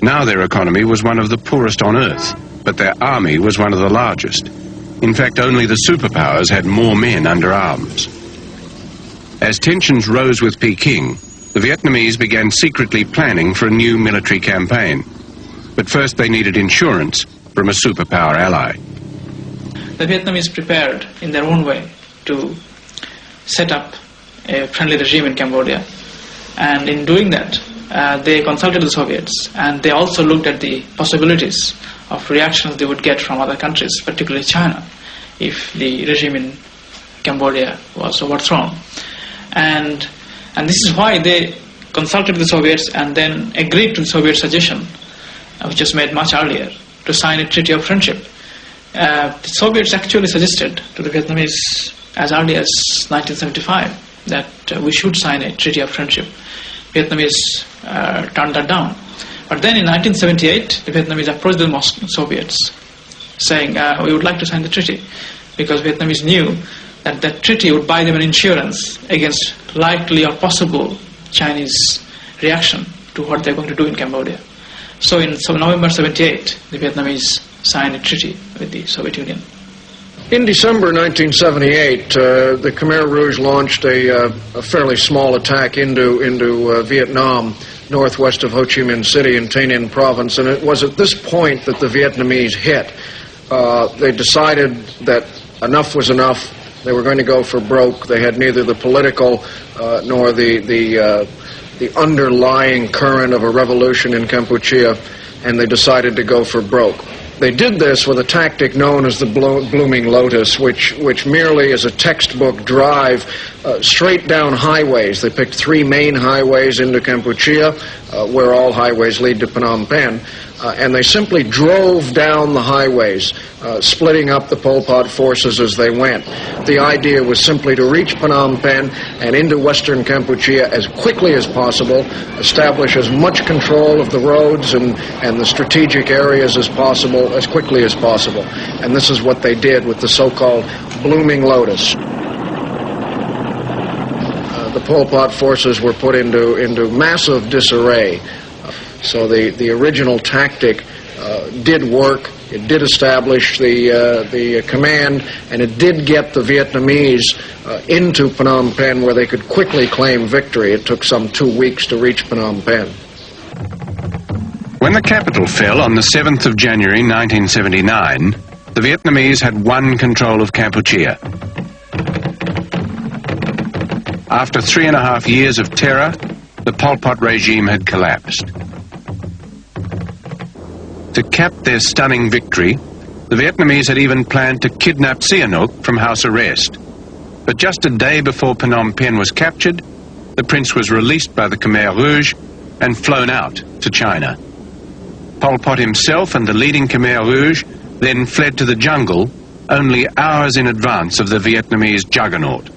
Now their economy was one of the poorest on earth, but their army was one of the largest. In fact, only the superpowers had more men under arms. As tensions rose with Peking, the Vietnamese began secretly planning for a new military campaign. But first they needed insurance from a superpower ally. The Vietnamese prepared in their own way to set up a friendly regime in Cambodia. And in doing that, they consulted the Soviets, and they also looked at the possibilities of reactions they would get from other countries, particularly China, if the regime in Cambodia was overthrown. And this is why they consulted the Soviets and then agreed to the Soviet suggestion, which was made much earlier, to sign a treaty of friendship. The Soviets actually suggested to the Vietnamese as early as 1975 that we should sign a treaty of friendship. Vietnamese turned that down. But then in 1978, the Vietnamese approached the Soviets saying, we would like to sign the treaty, because Vietnamese knew that that treaty would buy them an insurance against likely or possible Chinese reaction to what they're going to do in Cambodia. So in November 78, the Vietnamese signed a treaty with the Soviet Union. In December 1978, the Khmer Rouge launched a fairly small attack into Vietnam, northwest of Ho Chi Minh City in Tay Ninh province, and it was at this point that the Vietnamese hit. They decided that enough was enough. They were going to go for broke. They had neither the political nor the underlying current of a revolution in Kampuchea, and they decided to go for broke. They did this with a tactic known as the Blooming Lotus, which merely is a textbook drive straight down highways. They picked 3 main highways into Kampuchea, where all highways lead to Phnom Penh, and they simply drove down the highways, splitting up the Pol Pot forces as they went. The idea was simply to reach Phnom Penh and into western Kampuchea as quickly as possible, establish as much control of the roads and the strategic areas as possible, as quickly as possible. And this is what they did with the so-called Blooming Lotus. The Pol Pot forces were put into massive disarray. So the original tactic did work. It did establish the command, and it did get the Vietnamese into Phnom Penh, where they could quickly claim victory. It took some 2 weeks to reach Phnom Penh. When the capital fell on the 7th of January 1979, the Vietnamese had won control of Kampuchea. After 3.5 years of terror, the Pol Pot regime had collapsed. To cap their stunning victory, the Vietnamese had even planned to kidnap Sihanouk from house arrest. But just a day before Phnom Penh was captured, the prince was released by the Khmer Rouge and flown out to China. Pol Pot himself and the leading Khmer Rouge then fled to the jungle only hours in advance of the Vietnamese juggernaut.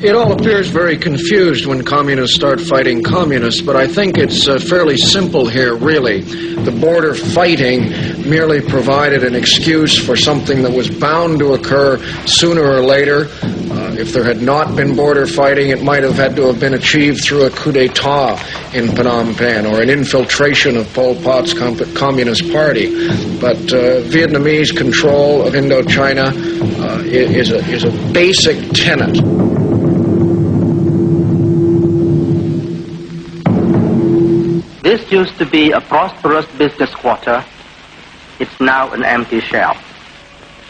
It all appears very confused when communists start fighting communists, but I think it's fairly simple here, really. The border fighting merely provided an excuse for something that was bound to occur sooner or later. If there had not been border fighting, it might have had to have been achieved through a coup d'etat in Phnom Penh or an infiltration of Pol Pot's Communist Party. But Vietnamese control of Indochina is a basic tenet. This used to be a prosperous business quarter. It's now an empty shell.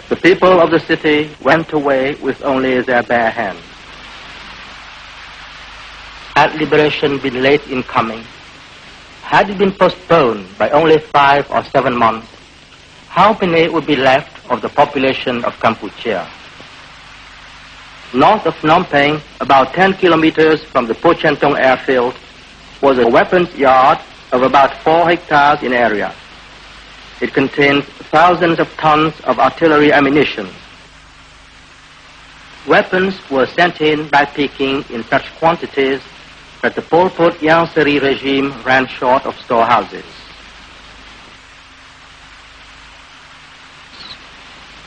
The people of the city went away with only their bare hands. Had liberation been late in coming, had it been postponed by only 5 or 7 months, how many would be left of the population of Kampuchea? North of Phnom Penh, about 10 kilometers from the Po Chen Tong airfield, was a weapons yard of about 4 hectares in area. It contained thousands of tons of artillery ammunition. Weapons were sent in by Peking in such quantities that the Pol Pot Yang Seri regime ran short of storehouses.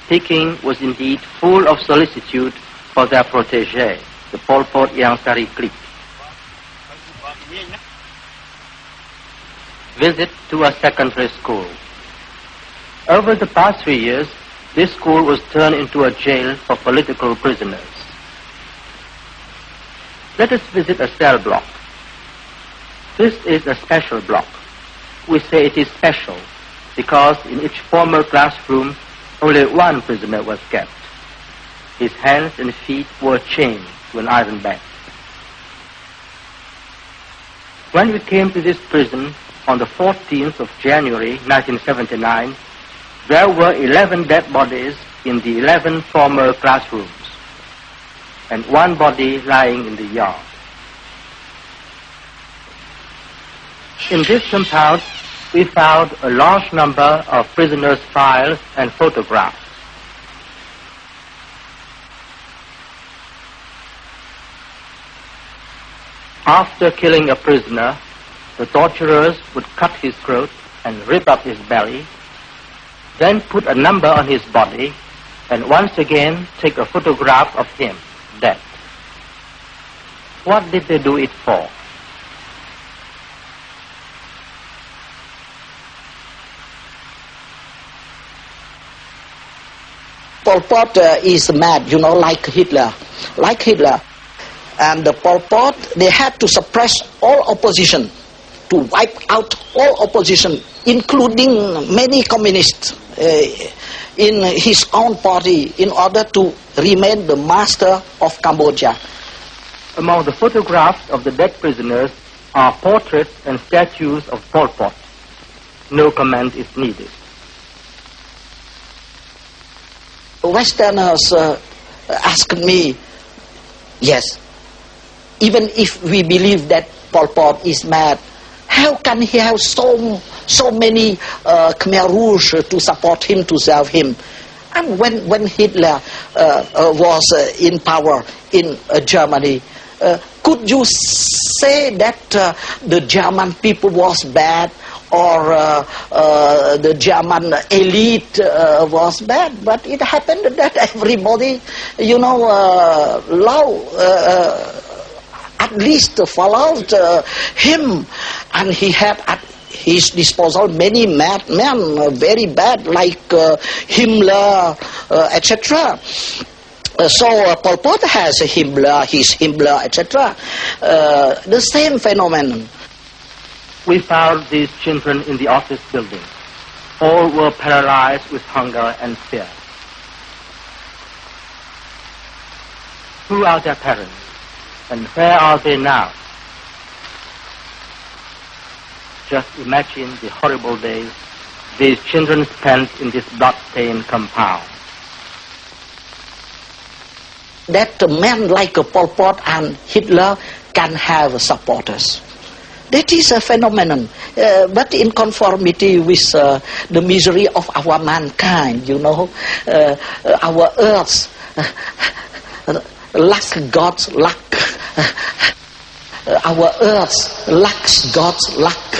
Peking was indeed full of solicitude for their protégé, the Pol Pot Yang Seri clique. visit to a secondary school. Over the past 3 years, this school was turned into a jail for political prisoners. Let us visit a cell block. This is a special block. We say it is special because in each former classroom only one prisoner was kept. His hands and feet were chained to an iron bed. When we came to this prison on the 14th of January 1979, there were 11 dead bodies in the 11 former classrooms and one body lying in the yard. In this compound, we found a large number of prisoners' files and photographs. After killing a prisoner, the torturers would cut his throat and rip up his belly, then put a number on his body, and once again take a photograph of him, dead. What did they do it for? Pol Pot is mad, you know, like Hitler. And the Pol Pot, they had to suppress all opposition, to wipe out all opposition, including many communists in his own party, in order to remain the master of Cambodia. Among the photographs of the dead prisoners are portraits and statues of Pol Pot. No comment is needed. Westerners asked me, yes, even if we believe that Pol Pot is mad, how can he have so many Khmer Rouge to support him, to serve him? And when Hitler was in power in Germany, could you say that the German people was bad, or the German elite was bad? But it happened that everybody, you know, at least followed him, and he had at his disposal many madmen, very bad, like Himmler, etc. So Pol Pot has Himmler, his Himmler, etc. The same phenomenon. We found these children in the office building. All were paralyzed with hunger and fear. Who are their parents? And where are they now? Just imagine the horrible days these children spent in this blood-stained compound. That men like Pol Pot and Hitler can have supporters. That is a phenomenon, but in conformity with the misery of our mankind, you know, our earth lacks God's luck. Our earth lacks God's luck.